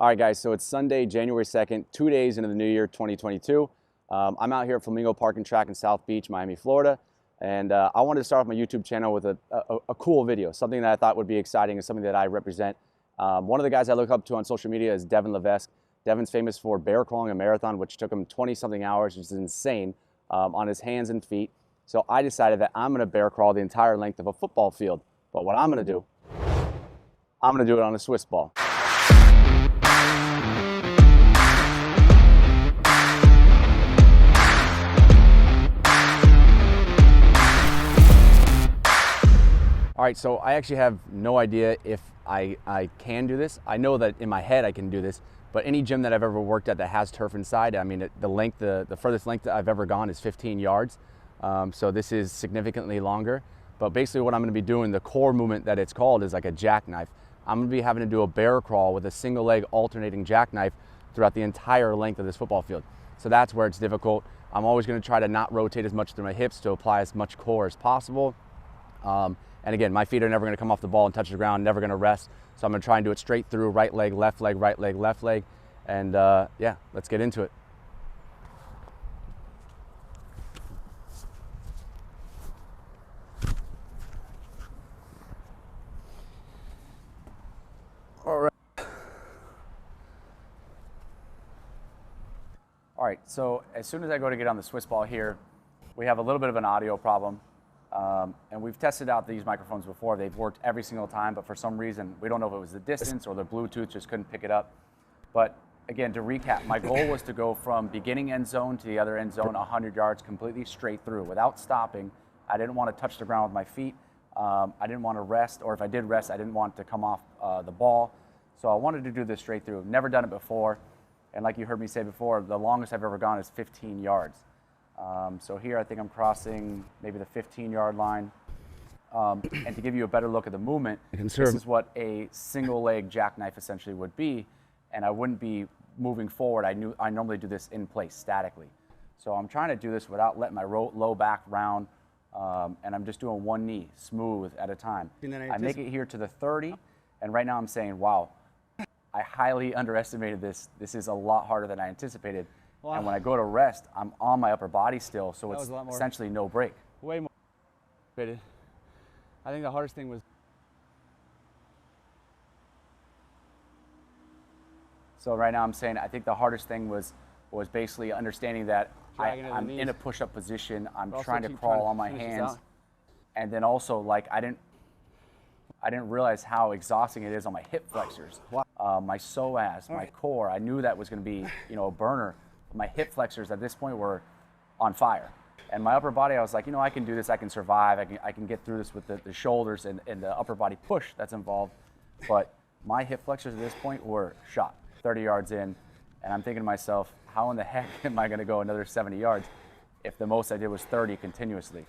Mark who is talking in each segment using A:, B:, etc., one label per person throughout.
A: All right, guys, so it's Sunday, January 2nd, 2 days into the new year, 2022. I'm out here at Flamingo Park and Track in South Beach, Miami, Florida. And I wanted to start off my YouTube channel with a cool video, something that I thought would be exciting and something that I represent. One of the guys I look up to on social media is Devin Levesque. Devin's famous for bear crawling a marathon, which took him 20-something hours, which is insane, on his hands and feet. So I decided that I'm going to bear crawl the entire length of a football field. But what I'm going to do, I'm going to do it on a Swiss ball. All right, so I actually have no idea if I can do this. I know that in my head I can do this, but any gym that I've ever worked at that has turf inside, I mean, the furthest length that I've ever gone is 15 yards. So this is significantly longer. But basically what I'm gonna be doing, the core movement that it's called is like a jackknife. I'm gonna be having to do a bear crawl with a single leg alternating jackknife throughout the entire length of this football field. So that's where it's difficult. I'm always gonna try to not rotate as much through my hips to apply as much core as possible. And again, my feet are never going to come off the ball and touch the ground, never going to rest. So I'm going to try and do it straight through, right leg, left leg, right leg, left leg. And yeah, let's get into it. All right. All right, so as soon as I go to get on the Swiss ball here, we have a little bit of an audio problem. And we've tested out these microphones before. They've worked every single time, but for some reason, we don't know if it was the distance or the Bluetooth just couldn't pick it up. But again, to recap, my goal was to go from beginning end zone to the other end zone 100 yards completely straight through without stopping. I didn't want to touch the ground with my feet. I didn't want to rest, or if I did rest, I didn't want to come off the ball. So I wanted to do this straight through. Never done it before. And like you heard me say before, the longest I've ever gone is 15 yards. So here I think I'm crossing maybe the 15-yard line. And to give you a better look at the movement, this is what a single leg jackknife essentially would be. And I wouldn't be moving forward. I normally do this in place statically. So I'm trying to do this without letting my low back round. And I'm just doing one knee, smooth at a time. I make it here to the 30. And right now I'm saying, wow, I highly underestimated this. This is a lot harder than I anticipated. Wow. And when I go to rest, I'm on my upper body still, so it's essentially no break.
B: Way more. I think the hardest thing was.
A: So right now I'm saying I think the hardest thing was basically understanding that I'm in a push-up position. I'm trying to crawl on my hands, and then also like I didn't realize how exhausting it is on my hip flexors, my psoas, my core. I knew that was going to be a burner. My hip flexors at this point were on fire. And my upper body, I was like, I can do this, I can survive, I can get through this with the shoulders and the upper body push that's involved. But my hip flexors at this point were shot, 30 yards in. And I'm thinking to myself, how in the heck am I gonna go another 70 yards if the most I did was 30 continuously?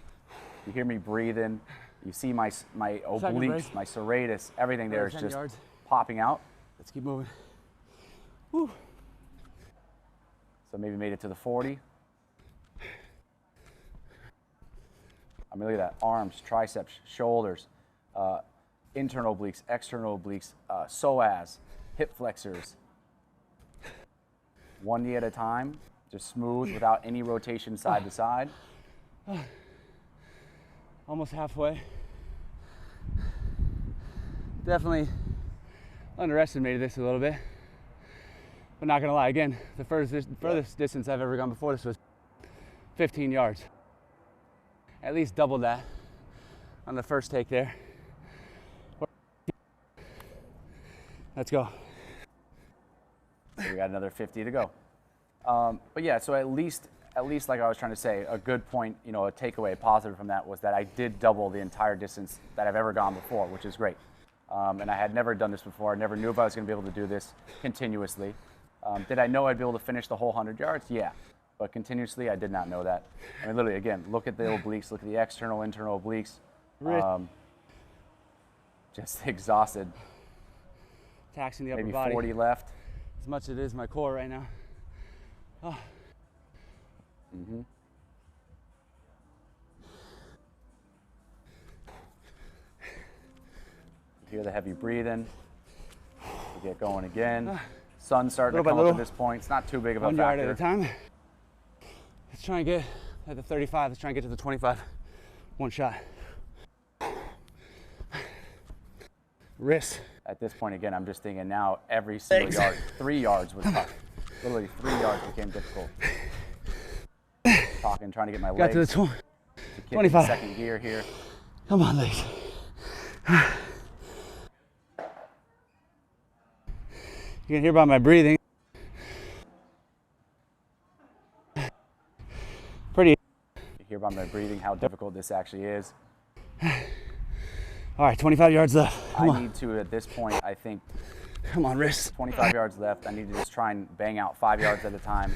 A: You hear me breathing, you see my obliques, my serratus, everything there is just popping out.
B: Let's keep moving.
A: Whew. So maybe made it to the 40. I mean, look at that. Arms, triceps, shoulders, internal obliques, external obliques, psoas, hip flexors. One knee at a time, just smooth without any rotation side to side.
B: Almost halfway. Definitely underestimated this a little bit. But not gonna lie, again, the furthest distance I've ever gone before this was 15 yards. At least double that on the first take there. Let's go.
A: We got another 50 to go. But yeah, so at least like I was trying to say, a good point, a takeaway, positive from that was that I did double the entire distance that I've ever gone before, which is great. And I had never done this before. I never knew if I was gonna be able to do this continuously. Did I know I'd be able to finish the whole 100 yards? Yeah, but continuously, I did not know that. I mean, literally, again, look at the obliques, look at the external, internal obliques. Just exhausted.
B: Taxing the upper
A: body.
B: body.
A: Maybe 40 left.
B: As much as it is my core right now. Oh.
A: Mm-hmm. Hear the heavy breathing. We get going again. Sun's starting to
B: Little by
A: come up
B: little.
A: at this point. It's not too big of a
B: 1 yard at
A: factor.
B: a time. Let's try and get at the 35. Let's try and get to the 25. One shot. Wrist.
A: At this point, again, I'm just thinking now every single
B: Legs.
A: yard, 3 yards was tough. Literally 3 yards became difficult. Talking, trying to get my
B: Got
A: legs
B: to the
A: to kick in
B: 25.
A: second gear here.
B: Come on, legs. You can hear by my breathing. Pretty.
A: You hear by my breathing how difficult this actually is.
B: All right, 25 yards left. Come
A: I
B: on.
A: need to, at this point, I think
B: Come on, wrist.
A: 25 yards left. I need to just try and bang out 5 yards at a time.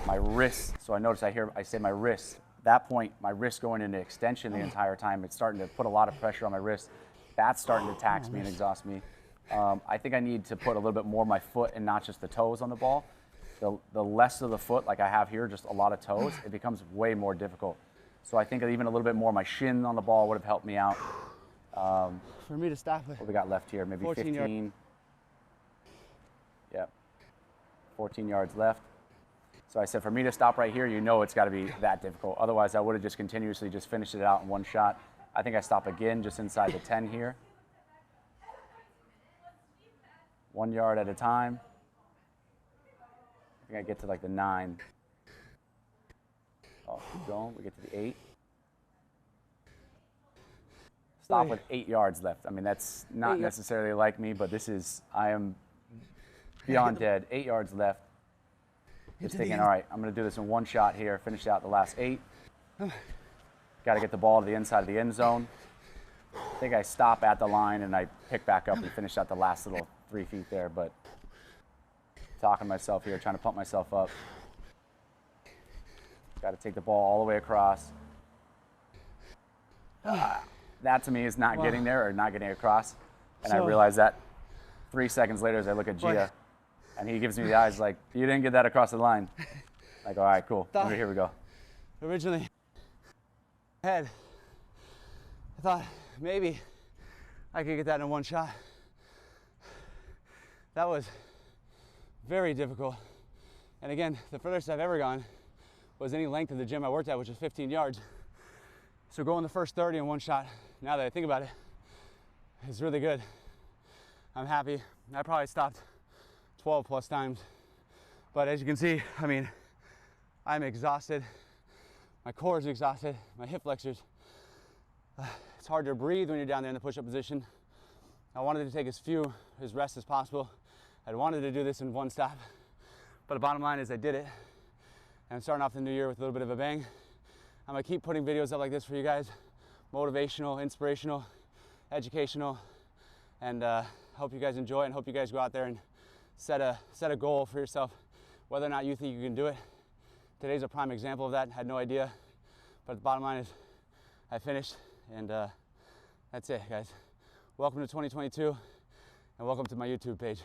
A: My wrist, so I notice I say my wrist. At that point, my wrist going into extension the entire time. It's starting to put a lot of pressure on my wrist. That's starting to tax me and exhaust me. I think I need to put a little bit more of my foot and not just the toes on the ball. The less of the foot, like I have here, just a lot of toes, it becomes way more difficult. So I think even a little bit more of my shin on the ball would have helped me out.
B: For me to stop it.
A: What we got left here? Maybe
B: 14
A: 15.
B: yards.
A: Yep. 14 yards left. So I said, for me to stop right here, you know it's got to be that difficult. Otherwise, I would have just continuously just finished it out in one shot. I think I stop again just inside the 10 here. 1 yard at a time. I think I get to like the 9. Oh, keep going. We get to the 8. Stop with 8 yards left. I mean, that's not necessarily like me, but I am beyond dead. 8 yards left. Just thinking, all right, I'm going to do this in one shot here, finish out the last 8. Got to get the ball to the inside of the end zone. I think I stop at the line and I pick back up and finish out the last little 3 feet there, but talking to myself here, trying to pump myself up. Got to take the ball all the way across. That to me is not getting there or not getting across. And I realize that 3 seconds later as I look at Gia, and he gives me the eyes like, you didn't get that across the line. Like, all right, cool. Here we go.
B: Originally, I thought maybe I could get that in one shot. That was very difficult. And again, the furthest I've ever gone was any length of the gym I worked at, which is 15 yards. So going the first 30 in one shot, now that I think about it, is really good. I'm happy. I probably stopped 12 plus times. But as you can see, I mean, I'm exhausted. My core is exhausted, my hip flexors. It's hard to breathe when you're down there in the push-up position. I wanted to take as rest as possible. I wanted to do this in one stop. But the bottom line is I did it. And I'm starting off the new year with a little bit of a bang. I'm gonna keep putting videos up like this for you guys. Motivational, inspirational, educational. And hope you guys enjoy and hope you guys go out there and set a goal for yourself, whether or not you think you can do it. Today's a prime example of that. I had no idea. But the bottom line is I finished, and that's it, guys. Welcome to 2022, and welcome to my YouTube page.